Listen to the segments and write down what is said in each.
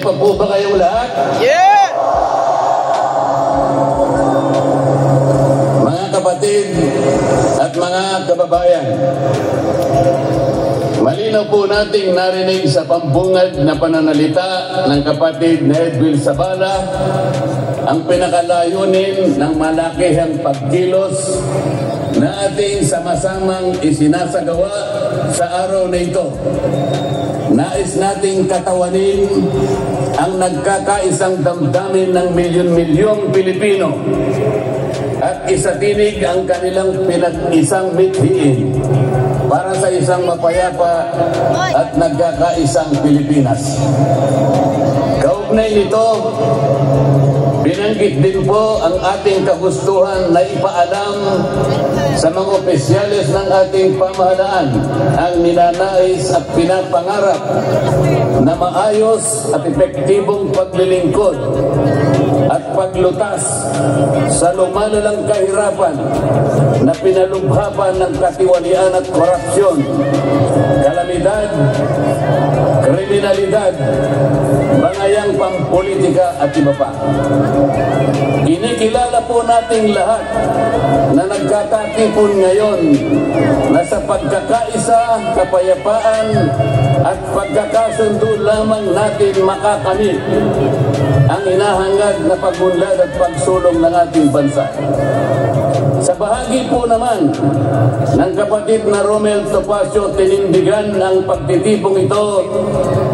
pa po ba kayong lahat? Yeah! Mga kapatid at mga kababayan, malinaw po nating narinig sa pambungad na pananalita ng kapatid na Edwin Sabala ang pinakalayunin ng malakihang pagkilos na ating sama-samang isinasagawa sa araw na ito. Nais nating katawanin ang nagkakaisang damdamin ng milyon-milyong Pilipino at isatinig ang kanilang pinag-isang mithiin para sa isang mapayapa at nagkakaisang Pilipinas. Kaugnay nito, binanggit din po ang ating kagustuhan na ipaalam sa mga opisyalis ng ating pamahalaan ang ninanais at pinapangarap na maayos at epektibong paglilingkod at paglutas sa lumalalang kahirapan na pinalubhapan ng katiwalian at korupsyon, kalamidad, kriminalidad, bangayang pampolitika at iba pa. Kinikilala po nating lahat na nagkakatipon ngayon na sa pagkakaisa, kapayapaan at pagkakasundo lamang natin makakamit ang hinahangad na pagunlad at pagsulong ng ating bansa. Sa bahagi po naman ng kapatid na Romel Topacio, tinindigan ang pagtitipong ito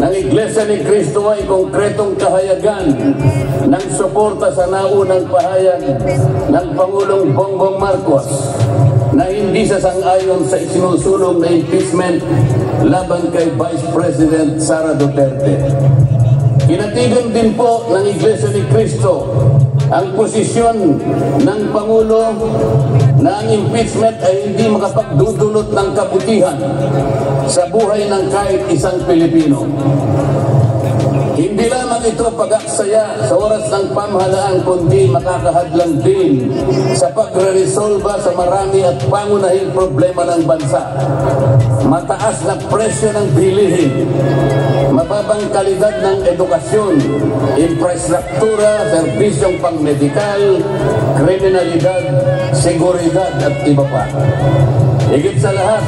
ng Iglesia ni Cristo ay konkretong kahayagan ng suporta sa naunang pahayag ng Pangulong Bongbong Marcos na hindi sasang-ayon sa isinusulong na impeachment laban kay Vice President Sara Duterte. Kinatigan din po ng Iglesia ni Cristo ang posisyon ng Pangulo na ang impeachment ay hindi makapagdudulot ng kabutihan sa buhay ng kahit isang Pilipino. Hindi lamang ito pag-aksaya sa oras ng pamahalaan, kundi makakahadlang din sa pagre-resolba sa marami at pangunahing problema ng bansa. Mataas na presyo ng bilihin, mababang kalidad ng edukasyon, infrastruktura, serbisyong pangmedikal, kriminalidad, seguridad at iba pa. Higit sa lahat,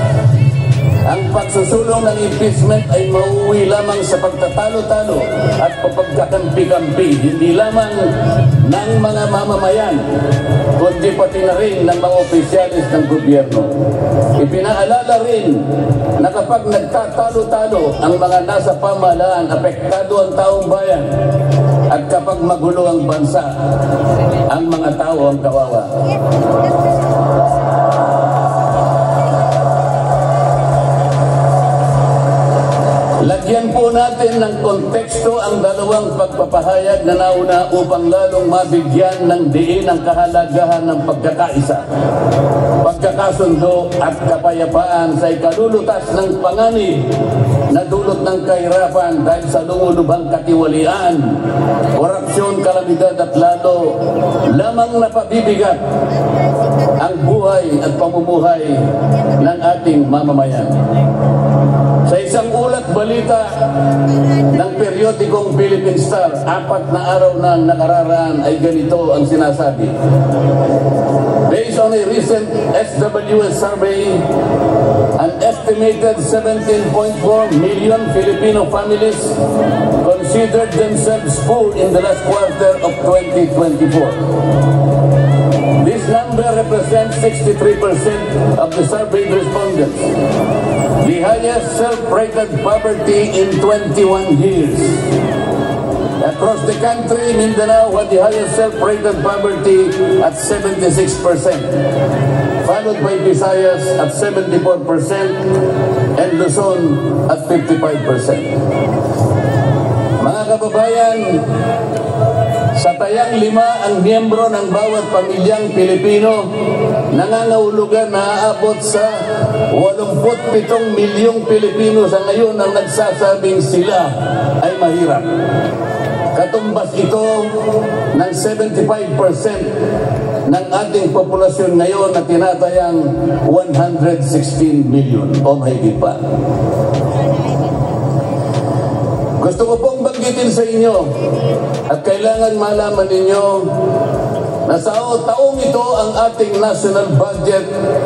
ang pagsusulong ng impeachment ay mauwi lamang sa pagtatalo-talo at pagkakampi-kampi, hindi lamang ng mga mamamayan, kundi pati na rin ng mga opisyalis ng gobyerno. Ipinaalala rin na kapag nagtatalo-talo ang mga nasa pamahalaan, apektado ang taong bayan. At kapag magulo ang bansa, ang mga tao ang kawawa. Lagyan po natin ng konteksto ang dalawang pagpapahayag na nauna upang lalong mabigyan ng diin ang kahalagahan ng pagkakaisa, pagkakasundo at kapayapaan sa ikalulutas ng panganib na dulot ng kahirapan dahil sa lumulubhang katiwalian, korupsyon, kalamidad at lalo lamang napabibigat ang buhay at pamumuhay ng ating mamamayan. Sa isang ulat balita ng periodikong Philippine Star, 4 na araw na nakararaan ay ganito ang sinasabi. Based on a recent SWS survey, an estimated 17.4 million Filipino families considered themselves poor in the last quarter of 2024. This number represents 63% of the surveyed respondents, the highest self-rated poverty in 21 years. Across the country, Mindanao had the highest self-rated poverty at 76%, followed by Visayas at 74% and Luzon at 55%. Mga kababayan, sa tayang 5 ang miyembro ng bawat pamilyang Pilipino, nangangahulugan na aabot sa 87 milyong Pilipino sa ngayon ang nagsasabing sila ay mahirap. Katumbas ito ng 75% ng ating populasyon ngayon na tinatayang 116 million o mahigit pa. Gusto ko pong banggitin sa inyo at kailangan malaman ninyo na sa taong ito ang ating national budget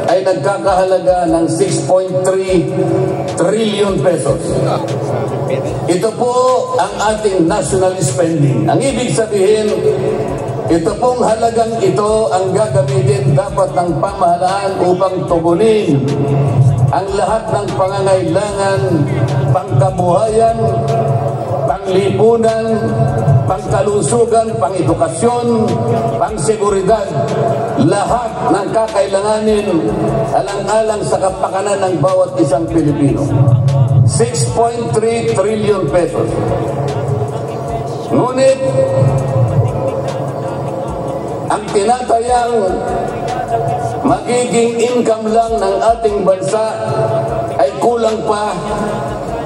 ay nagkakahalaga ng 6.3 trillion pesos. Ito po ang ating national spending. Ang ibig sabihin, ito pong halagang ito ang gagamitin dapat ng pamahalaan upang tugunin ang lahat ng pangangailangan, pangkabuhayan, panglipunan, pangkalusugan, pangedukasyon, pangseguridad, lahat ng kakailanganin alang-alang sa kapakanan ng bawat isang Pilipino. 6.3 trillion pesos. Ngunit, ang tinatayang magiging income lang ng ating bansa ay kulang pa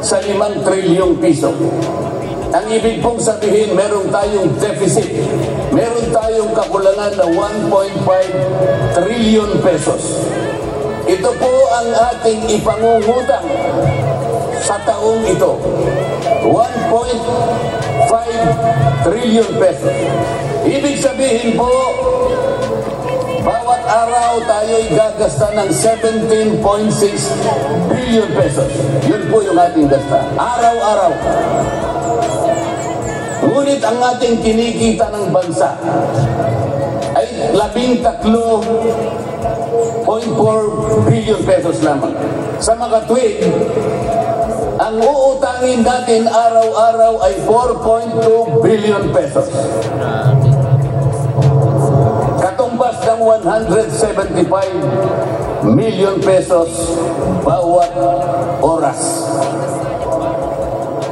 sa 5 trilyong piso. Ang ibig pong sabihin, meron tayong deficit. Meron tayong kakulangan na 1.5 trillion pesos. Ito po ang ating ipangungutang sa taong ito. 1.5 trillion pesos. Ibig sabihin po, bawat araw tayo'y gagasta ng 17.6 billion pesos. Yun po yung ating gasta. Araw-araw. Ngunit ang ating kinikita ng bansa ay 13.4 billion pesos lamang. Sa makatwid, ang uutangin natin araw-araw ay 4.2 billion pesos. Katumbas ng 175 million pesos bawat oras.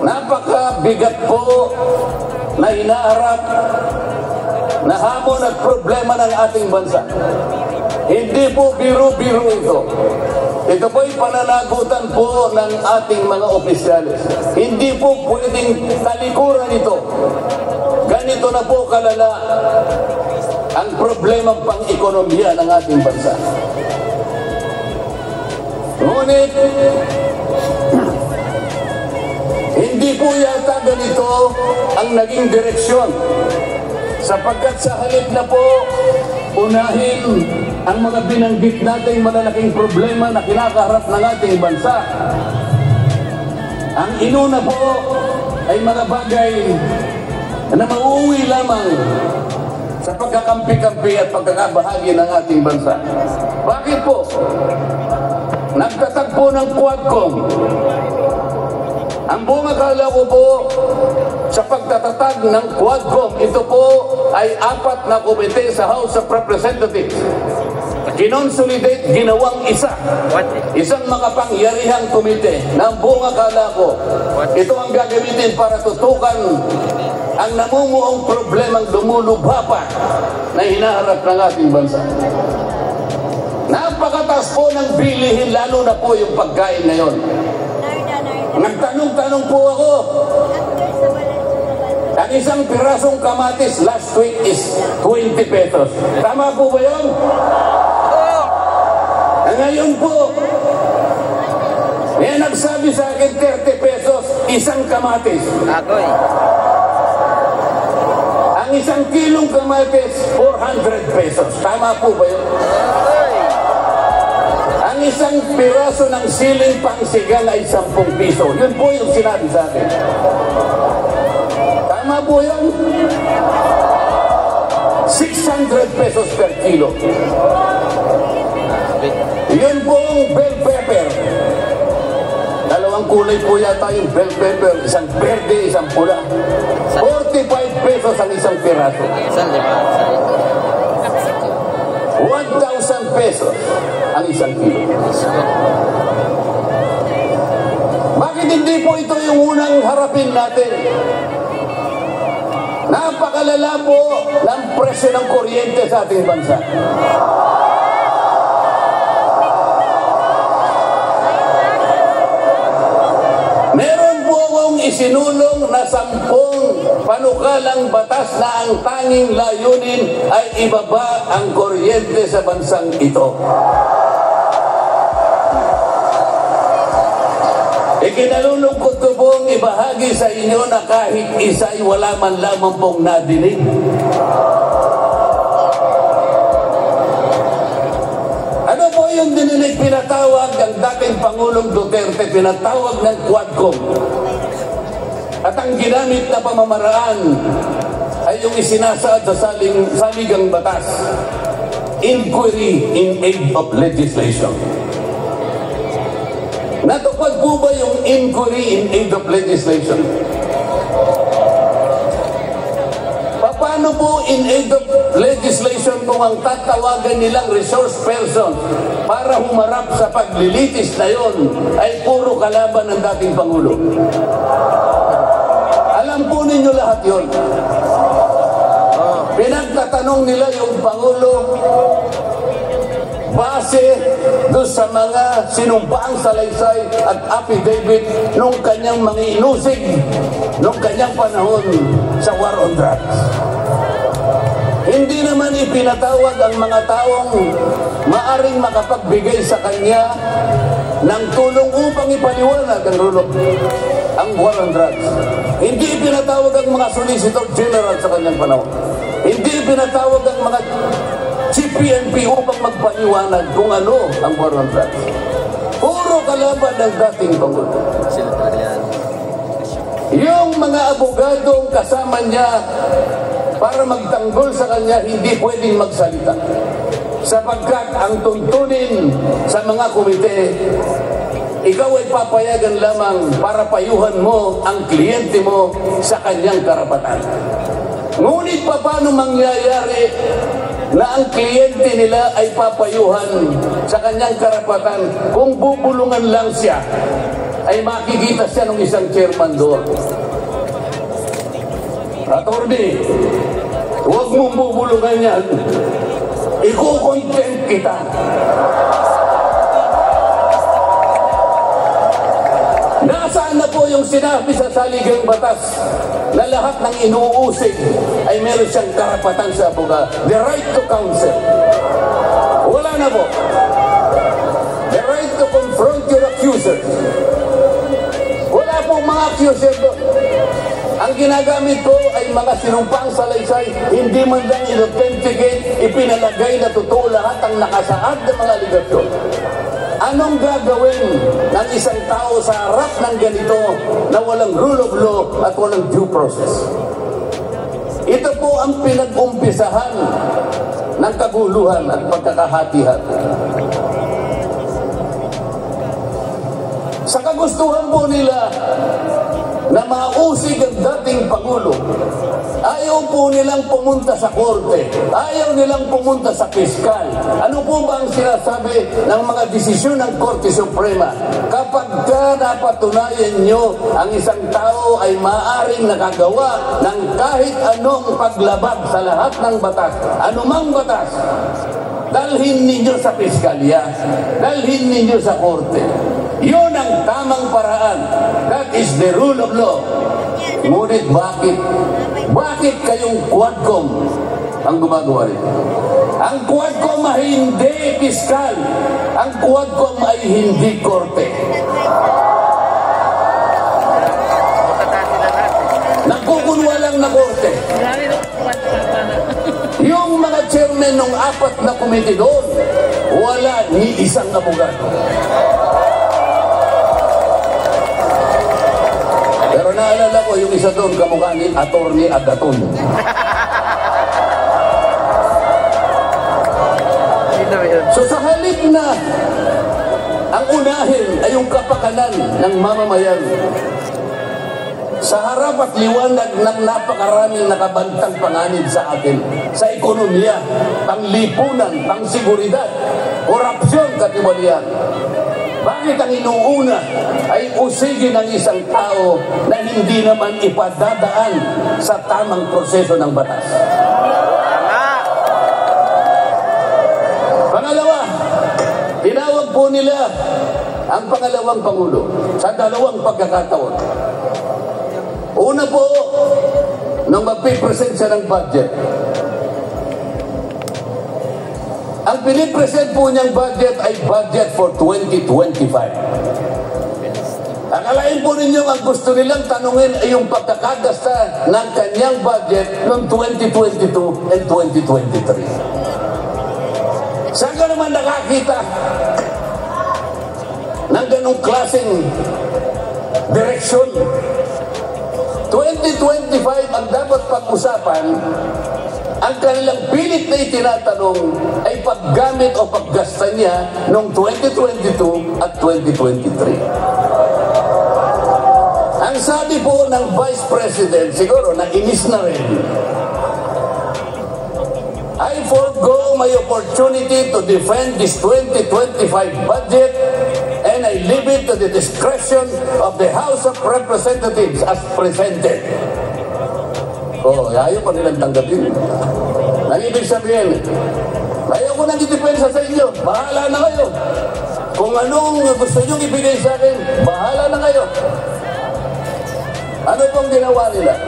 Napakabigat po na hinaharap na hamon at problema ng ating bansa. Hindi po biro-biro ito. Ito po'y pananagutan po ng ating mga opisyalis. Hindi po pwedeng talikuran ito. Ganito na po kalala ang problema pang-ekonomiya ng ating bansa. Ngunit, hindi po yata ganito ang naging direksyon. Sapagkat sa halip na po, unahin ang mga binanggit nating malalaking problema na kinakaharap ng ating bansa. Ang inuna po ay mga bagay na mauuwi lamang sa pagkakampi-kampi at pagkakabahagi ng ating bansa. Bakit po? Nagtatagpo ng Quadcom. Ang buong akala ko po sa pagtatatag ng Quadcom, ito po ay 4 na komite sa House of Representatives. Kinonsolidate, ginawang isang makapangyarihang komite na ang buong akala ko, ito ang gagamitin para tutukan ang namumuong problemang lumulubha pa na hinaharap ng ating bansa. Napakataas po ng bilihin, lalo na po yung pagkain ngayon. Nagtanong-tanong po ako, ang isang pirasong kamatis last week is 20 pesos. Tama po ba yun? Ngayon po, may nagsabi sa akin 30 pesos, isang kamatis. Ang isang kilong kamatis, 400 pesos. Tama po ba yun? Ang isang piraso ng siling pangsigang ay 10 piso. Yun po yung sinabi sa akin. Tama po yun? 600 pesos per kilo. Yun po ang bell pepper. Dalawang kulay po yata yung bell pepper. Isang verde, isang pula. 45 pesos ang isang piraso. 1,000 pesos ang isang kilo. Bakit hindi po ito yung unang harapin natin? Napakalala po ng presyo ng kuryente sa ating bansa. Meron po akong isinulong na 10 panukalang batas na ang tanging layunin ay ibaba ang kuryente sa bansang ito. Ikinalulungkot ko pong ibahagi sa inyo na kahit isa ay wala man lamang pong nadinig. Ano po yung dininig pinatawag ang dating Pangulong Duterte, pinatawag ng Quadcom. At ang ginamit na pamamaraan ay yung isinasaad sa saligang batas, inquiry in aid of legislation. Natupad po ba yung inquiry in aid of legislation? Paano po in aid of legislation kung ang tatawagan nilang resource person para humarap sa paglilitis na yon ay puro kalaban ng dating Pangulo? Alam po ninyo lahat yon. Pinagtatanong nila yung Pangulo base doon sa mga sinumpaang salaysay at affidavit nung kanyang mga inusig nung kanyang panahon sa war on drugs. Hindi naman ipinatawag ang mga taong maaring makapagbigay sa kanya ng tulong upang ipaliwanag ang war on drugs. Hindi ipinatawag ang mga solicitor general sa kanyang panahon. Hindi ipinatawag ang mga Chief PNP upang magpaliwanag kung ano ang war on drugs. Puro kalaban ng dating Pangulo. Yung mga abogadong kasama niya para magtanggol sa kanya, hindi pwedeng magsalita. Sapagkat ang tuntunin sa mga komite, ikaw ay papayagan lamang para payuhan mo ang kliyente mo sa kanyang karapatan. Ngunit paano mangyayari na ang kliyente nila ay papayuhan sa kanyang karapatan kung bubulungan lang siya, ay makikita siya ng isang chairman doon? Attorney, huwag mong bubulungan yan. Iko-content kita. Nasaan na po yung sinabi sa saligang batas na lahat ng inuusig ay meron siyang karapatan sa abogado? The right to counsel. Wala na po. The right to confront your accuser. Wala po mga accuser doon. Ang ginagamit ko ay mga sinumpang salaysay, hindi man lang in-authenticate, ipinalagay na totoo lahat ang nakasaad ng mga aligasyon. Anong gagawin ng isang tao sa harap ng ganito na walang rule of law at walang due process? Ito po ang pinag-umpisahan ng kaguluhan at pagkakahati-hati. Sa kagustuhan po nila na mausig ang dating Pangulo, ayaw po nilang pumunta sa korte, ayaw nilang pumunta sa piskal. Ano po ba ang sinasabi ng mga desisyon ng Korte Suprema? Kapag napatunayan nyo ang isang tao ay maaaring nakagawa ng kahit anong paglabag sa lahat ng batas, anumang batas, dalhin ninyo sa piskalya, dalhin ninyo sa korte. Yun ang tamang paraan. That is the rule of law. Ngunit bakit kayong Quadcom ang gumagawa rito? Ang Quadcom ay hindi piskal. Ang Quadcom ay hindi korte. Nagkukunwa lang na korte. Yung mga chairman ng 4 na komite doon, wala ni isang abogado. Pero naalala ko yung isa doon, kamukha ni Attorney Agaton. So sa halip na ang unahin ay yung kapakanan ng mamamayan, sa harap at liwanag ng napakaraming nakabantang panganib sa atin, sa ekonomiya, panglipunan, pangsiguridad, korupsyon, katiwalian, bakit ang inuuna ay usigin ng isang tao na hindi naman ipadadaan sa tamang proseso ng batas? Pangalawa, tinawag po nila ang pangalawang Pangulo sa 2 pagkakataon. Una po, nung magpipresent siya ng budget. Ang pinipresent po niyang budget ay budget for 2025. Ang Akalain po ninyo ang gusto nilang tanungin ay yung pagkakagasta ng kanyang budget noong 2022 and 2023. Saan ka naman nakakita ng ganong klaseng direksyon? 2025 ang dapat pag-usapan, ang kanilang pilit na itinatanong ay paggamit o paggasta niya noong 2022 at 2023. Ang sabi po ng Vice President, siguro nainis na rin, I forgo my opportunity to defend this 2025 budget and I leave it to the discretion of the House of Representatives as presented. Oh, ayaw pa nilang tanggapin. Ang ibig sabihin, ayaw ko nang idepensa sa inyo, bahala na kayo. Kung anong gusto nyo ibigay sa akin, bahala na kayo. Ano pong ginawa nila?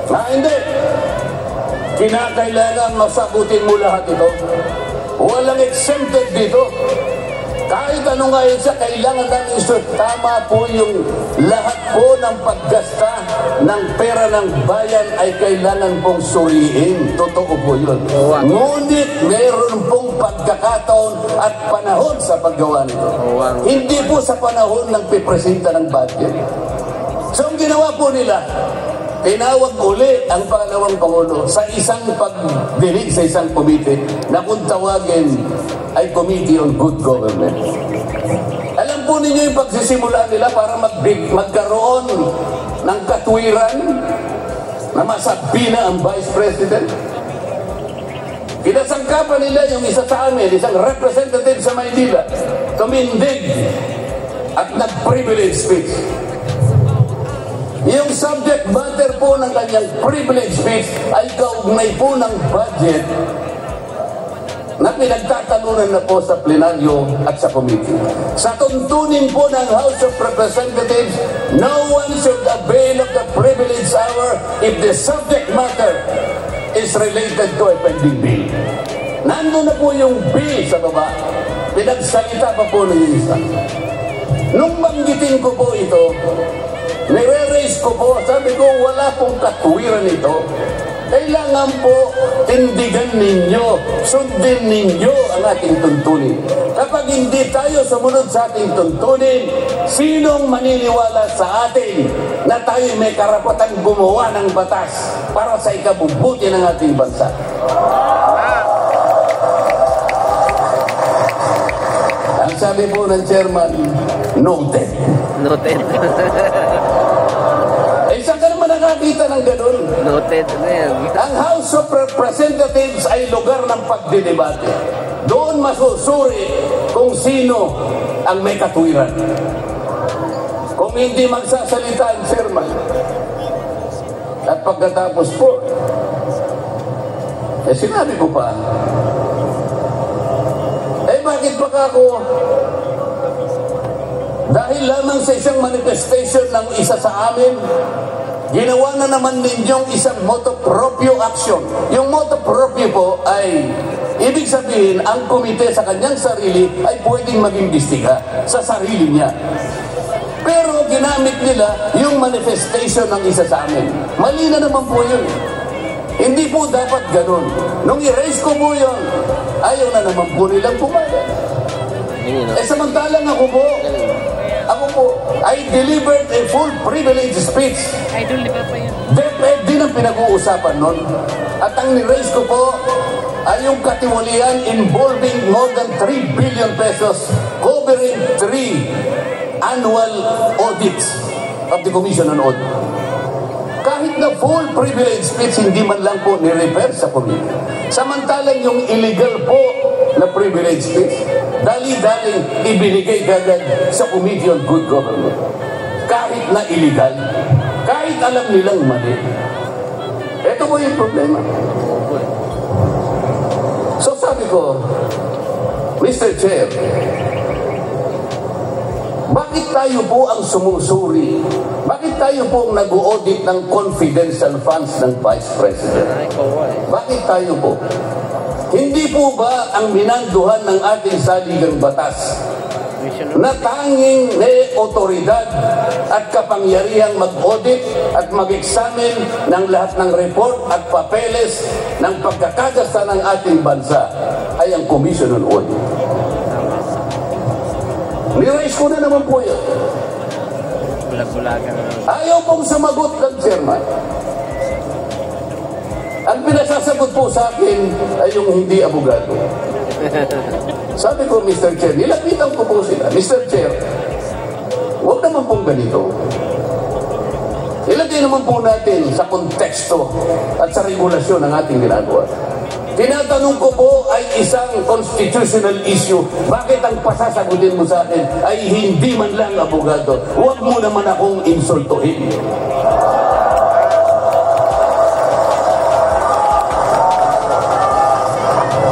Hindi. Kinakailangan masagutin mo lahat ito. Walang exempted dito. Kahit ano nga yun siya, kailangan namin isuot. Tama po yung lahat po ng paggasta ng pera ng bayan ay kailangan pong suriin. Totoo po yun. Ngunit meron pong pagkakataon at panahon sa paggawa nito. Hindi po sa panahon ng pipresenta ng budget. So ang ginawa po nila, tinawag uli ang pangalawang Pangulo sa isang pagdinig sa isang komite na kung tawagin ay Committee on Good Government. Alam po ninyo yung pagsisimula nila para magkaroon ng katwiran na masabi na ang Vice President. Kinasangkapan nila yung isa sa amin, isang representative sa Maynila, tumindig at nag-privilege speech. Yung subject matter po ng kanyang privilege speech ay kaugnay po ng budget na pinagtatalunan na po sa plenaryo at sa committee. Sa tuntunin po ng House of Representatives, no one should avail of the privilege hour if the subject matter is related to a pending bill. Nandun na po yung bill sa baba, pinagsalita pa po ng isa. Nung banggitin ko po ito, nire-raise ko po, sabi ko, wala pong katwiran ito. Kailangan po tindigan ninyo, sundin ninyo ang ating tuntunin. Kapag hindi tayo sumunod sa ating tuntunin, sinong maniniwala sa atin na tayo may karapatang gumawa ng batas para sa ikabubuti ng ating bansa? Ang sabi po ng chairman, noted. Noted. Saan ka naman nakakita ng ganun? Noted na yan. Ang House of Representatives ay lugar ng pagdidebate. Doon masusuri kung sino ang may katwiran. Kung hindi magsasalita ang chairman. At pagkatapos po, sinabi ko pa, bakit baka ako dahil lamang sa isang manifestation ng isa sa amin, ginawa na naman ninyong isang motu proprio action. Yung motu proprio po ay ibig sabihin ang komite sa kanyang sarili ay pwedeng mag-imbestiga sa sarili niya. Pero ginamit nila yung manifestation ng isa sa amin. Mali na naman po yun. Hindi po dapat ganun. Nung i-raise ko po yun, ayaw na naman po nilang pumayag. Samantalang ako po, I delivered a full privilege speech. Idol, di ba pa yun? DepEd din ang pinag-uusapan nun. At ang ni-raise ko po ay yung katiwalian involving more than 3 billion pesos covering 3 annual audits of the Commission on Audit. Kahit na full privilege speech, hindi man lang po ni-refer sa committee. Samantalang yung illegal po na privilege speech, dali-daling ibinigay agad sa Committee on Good Government. Kahit na illegal, kahit alam nilang mali. Ito po yung problema. So sabi ko, Mr. Chair, bakit tayo po ang sumusuri? Bakit tayo po ang nag-audit ng confidential funds ng Vice President? Bakit tayo po? Hindi po ba ang minanduhan ng ating saligang batas na tanging may otoridad at kapangyarihang mag-audit at mag-examine ng lahat ng report at papeles ng pagkakagasta ng ating bansa ay ang Commission on Audit. Niraise ko na naman po yun. Bulag-bulagan. Ayaw pong sumagot ng chairman. Ang pinasasagot po sa akin ay yung hindi abogado. Sabi ko, Mr. Chair, nilapitan ko po sila. Mr. Chair, huwag naman pong ganito. Ilagay naman po natin sa konteksto at sa regulasyon ng ating ginagawa. Tinatanong ko po ay isang constitutional issue. Bakit ang pasasagutin mo sa akin ay hindi man lang abogado? Huwag mo naman akong insultuhin.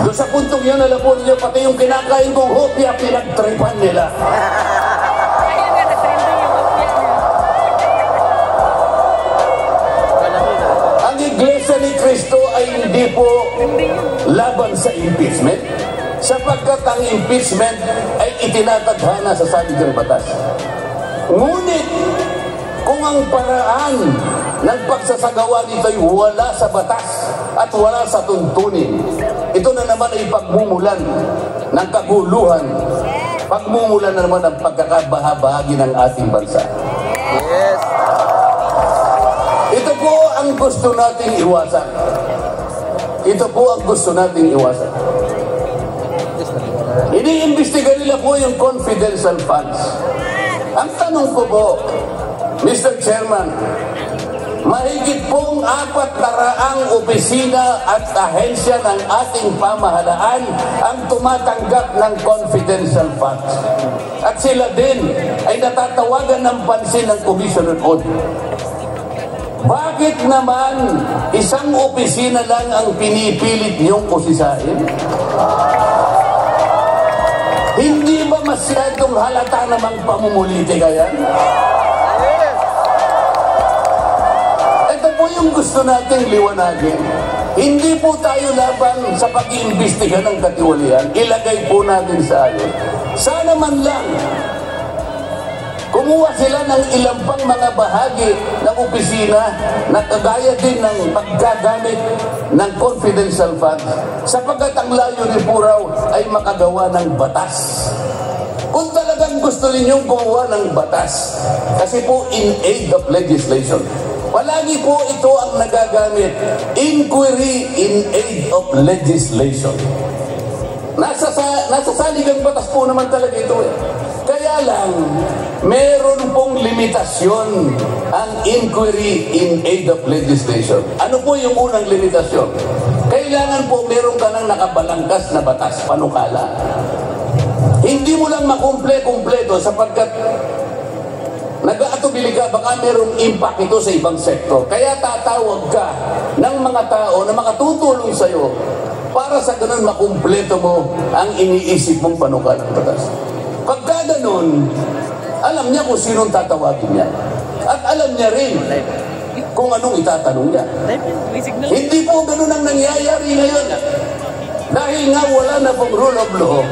Doon sa puntong yan, alam po niyo, pati yung kinakain kong hopya, pinagtripan nila. Ang Iglesia ni Cristo ay hindi po laban sa impeachment, sapagkat ang impeachment ay itinatadhana sa saligang batas. Ngunit, kung ang paraan ng pagsasagawa nito ay wala sa batas at wala sa tuntunin, ito na naman ay pagmumulan ng kaguluhan, pagmumulan na naman ng pagkakabahabahagi ng ating bansa. Yes. Ito po ang gusto nating iwasan. Ito po ang gusto nating iwasan. Iniimbestiga nila po yung confidential funds. Ang tanong ko po, Mr. Chairman, mahigit pong 400 opisina at ahensya ng ating pamahalaan ang tumatanggap ng confidential funds. At sila din ay natatawagan ng pansin ng Commission on Audit. Bakit naman isang opisina lang ang pinipilit niyong kusisain? Hindi ba masyadong halata namang pamumuliti kaya? Ito po yung gusto nating liwanagin. Hindi po tayo laban sa pag-iimbestiga ng katiwalian. Ilagay po natin sa ayon. Sana man lang kumuha sila ng ilang pang mga bahagi ng opisina na kagaya din ng paggagamit ng confidential funds, sapagkat ang layunin po raw ay makagawa ng batas. Kung talagang gusto ninyong gumawa ng batas, kasi po in aid of legislation, palagi po ito ang nagagamit, inquiry in aid of legislation. Nasa saligang batas po naman talaga ito eh. Kaya lang, meron pong limitasyon ang inquiry in aid of legislation. Ano po yung unang limitasyon? Kailangan po meron ka ng nakabalangkas na batas, panukala. Hindi mo lang makumple-kumpleto sapagkat nag-aatubili ka, baka merong impact ito sa ibang sektor. Kaya tatawag ka ng mga tao na makatutulong sa'yo para sa ganun makumpleto mo ang iniisip mong panukalang batas. Pagka ganun, alam niya kung sinong tatawagin niya. At alam niya rin kung anong itatanong niya. Hindi po ganun ang nangyayari ngayon. Dahil nga wala na pong rule of law,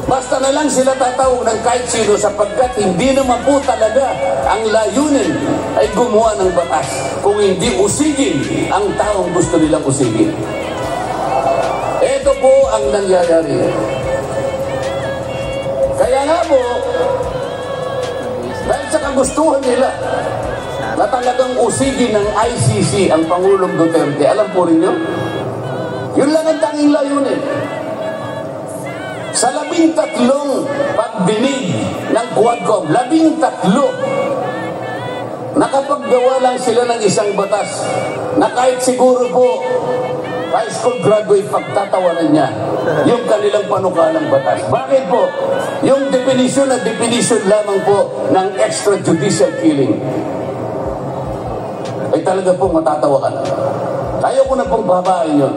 basta na lang sila tatawag ng kahit sino sapagkat hindi naman po talaga ang layunin ay gumawa ng batas kung hindi usigin ang taong gusto nilang usigin. Ito po ang nangyayari. Kaya nga po, dahil sa kagustuhan nila na talagang usigin ng ICC ang Pangulong Duterte, alam po rin nyo, yun lang ang tanging layunin. Sa 13 pagdinig ng Quadcom, 13, nakapaggawa lang sila ng isang batas na kahit siguro po high school graduate pagtatawanan niya yung kanilang panukalang batas. Bakit po? Yung definition na definition lamang po ng extrajudicial killing ay talaga pong matatawa ka na. Ayaw ko na pong babain yun.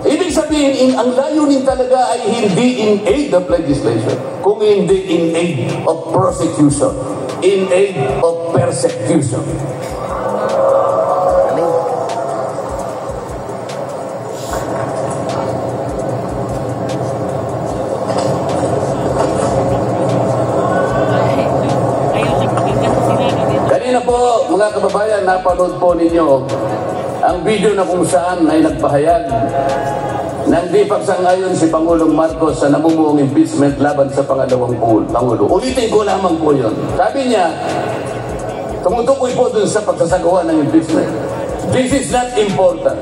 Ibig sabihin, ang layunin talaga ay hindi in aid of legislation, kung hindi in aid of prosecution, in aid of persecution. mga kababayan, napanood po ninyo ang video na kung saan ay nagpahayag na hindi pagsang-ayon si Pangulong Marcos sa namumuong impeachment laban sa pangalawang Pangulo. Ulitin ko lamang po yun. Sabi niya, tumutukoy po dun sa pagsasagawa ng impeachment. This is not important.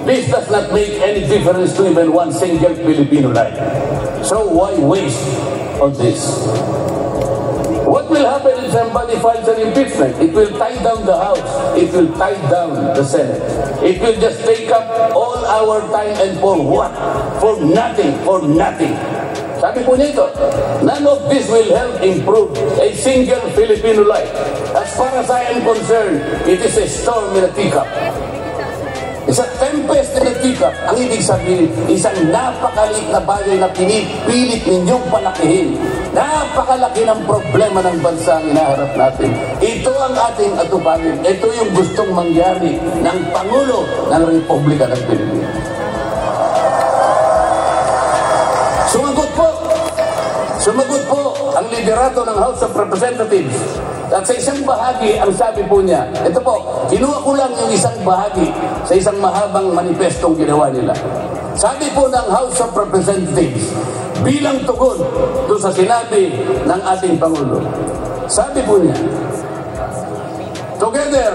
This does not make any difference to even one single Filipino life. So why waste on this? What will happen if somebody files an impeachment? It will tie down the House. It will tie down the Senate. It will just take up all our time, and for what? For nothing. For nothing. Sabi po nito, none of this will help improve a single Filipino life. As far as I am concerned, it is a storm in a teacup. It's a tempest in a teacup. Ang ibig sabihin, isang napakaliit na bagay na pinipilit ninyong palakihin. Napakalaki ng problema ng bansa ang inaharap natin. Ito ang ating atupagin. Ito yung gustong mangyari ng Pangulo ng Republika ng Pilipinas. Sumagot po ang liderato ng House of Representatives. At sa isang bahagi, ang sabi po niya, ito po, kinuha ko lang yung isang bahagi sa isang mahabang manifestong ginawa nila. Sabi po ng House of Representatives, bilang tugon doon sa sinabi ng ating Pangulo, sabi po niya, together,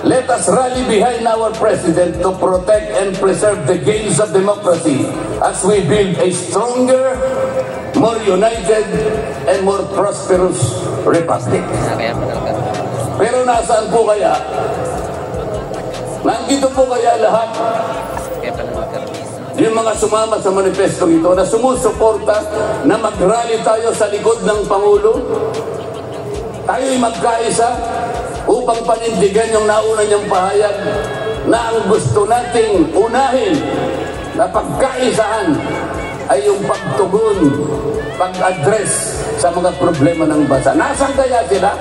let us rally behind our President to protect and preserve the gains of democracy as we build a stronger, more united, and more prosperous republic. Pero nasaan po kaya? Nandito po kaya lahat yung mga sumama sa manifesto ito na sumusuporta na mag-rally tayo sa likod ng Pangulo? Tayo'y magkaisa upang panindigan yung nauna niyang pahayag na ang gusto nating unahin na pagkaisahan ay yung pagtugon, pag-address sa mga problema ng bansa. Nasaan kaya sila?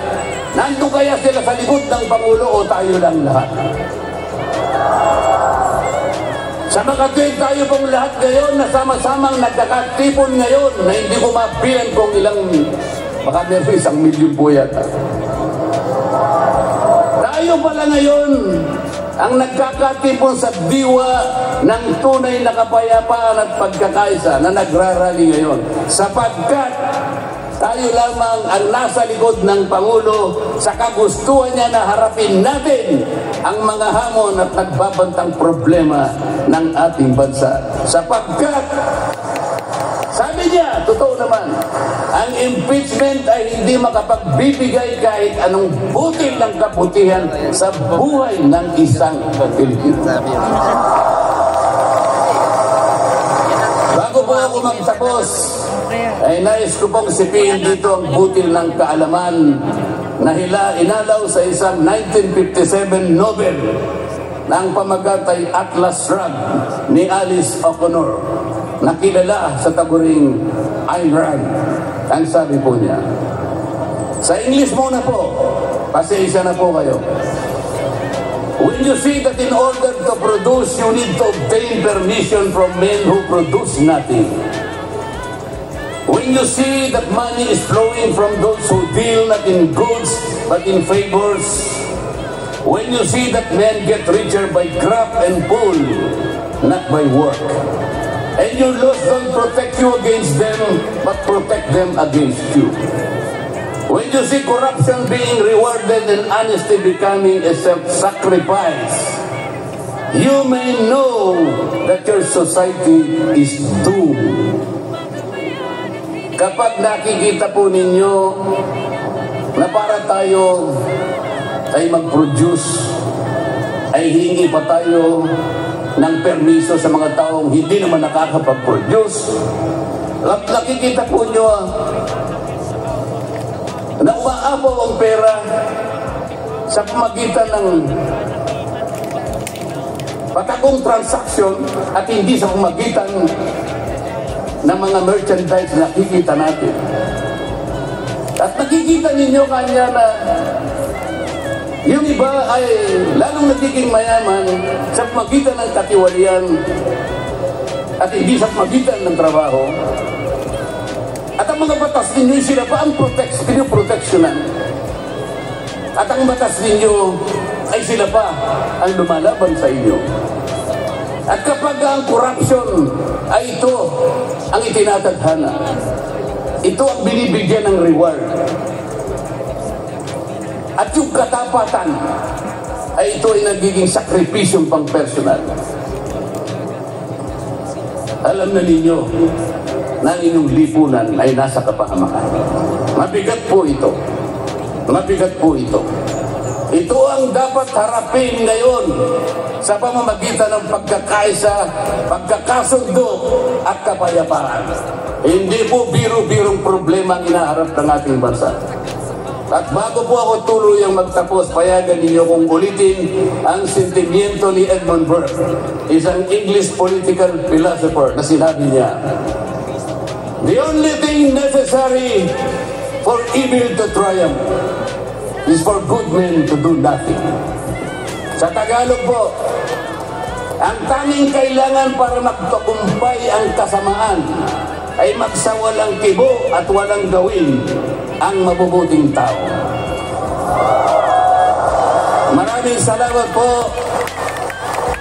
Nandun kaya sila sa likod ng Pangulo o tayo lang lahat? Sa Makati, tayo pong lahat ngayon na sama-samang nagkakatipon ngayon na hindi ko mapilan kung ilang, baka meron 1 milyon po yata. Tayo pala ngayon ang nagkakatipon sa diwa ng tunay na kapayapaan at pagkakaisa na nagrarally ngayon. Sapagkat tayo lamang ang nasa likod ng Pangulo sa kagustuhan niya na harapin natin ang mga hamon at nagbabantang problema ng ating bansa. Sapagkat, sabi niya, totoo naman, ang impeachment ay hindi makapagbibigay kahit anong butil ng kabutihan sa buhay ng isang Pilipino. Bago po ako magtapos, ay nais ko pong sipiin dito ang butil ng kaalaman na inalaw sa isang 1957 Nobel na ang pamagat ay Atlas Shrugged ni Alice O'Connor, nakilala sa taguring Ayn Rand. Ang sabi po niya, sa English muna po, pasensya na po kayo. When you see that in order to produce, you need to obtain permission from men who produce nothing. When you see that money is flowing from those who deal not in goods but in favors. When you see that men get richer by graft and pull, not by work. And your laws don't protect you against them, but protect them against you. When you see corruption being rewarded and honesty becoming a self-sacrifice, you may know that your society is doomed. Kapag nakikita po ninyo na para tayo ay mag-produce, ay hingi pa tayo ng permiso sa mga taong hindi naman nakakapag-produce, at nakikita po nyo na umaapaw ang pera sa pamagitan ng patagong transaksyon at hindi sa pamagitan ng mga merchandise na nakikita natin. At nakikita ninyo kanya na yung iba ay lalong nagiging mayaman sa pamagitan ng katiwalian at hindi sa pamagitan ng trabaho. At ang mga batas ninyo, sila pa ang pinoproteksyonan. At ang batas ninyo ay sila pa ang lumalaban sa inyo. At kapag ang corruption ay ito ang itinatadhana, ito ang binibigyan ng reward. At yung katapatan ay ito ay nagiging sakripisyong pang-personal. Alam na ninyo na ang inyong lipunan ay nasa kapahamakan. Mabigat po ito. Mabigat po ito. Ito ang dapat harapin ngayon sa pamamagitan ng pagkakaisa, pagkakasundo at kapayapaan. Hindi po biro-birong problema ang inaharap ng ating bansa. At bago po ako tuluyang magtapos, payagan ninyo kong ulitin ang sentimiento ni Edmund Burke, isang English political philosopher, na sinabi niya, "The only thing necessary for evil to triumph is for good men to do nothing." Sa Tagalog po, ang tanging kailangan para magtagumpay ang kasamaan ay magsawalang kibo at walang gawin ang mabubuting tao. Maraming salamat po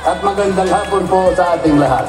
at magandang hapon po sa ating lahat.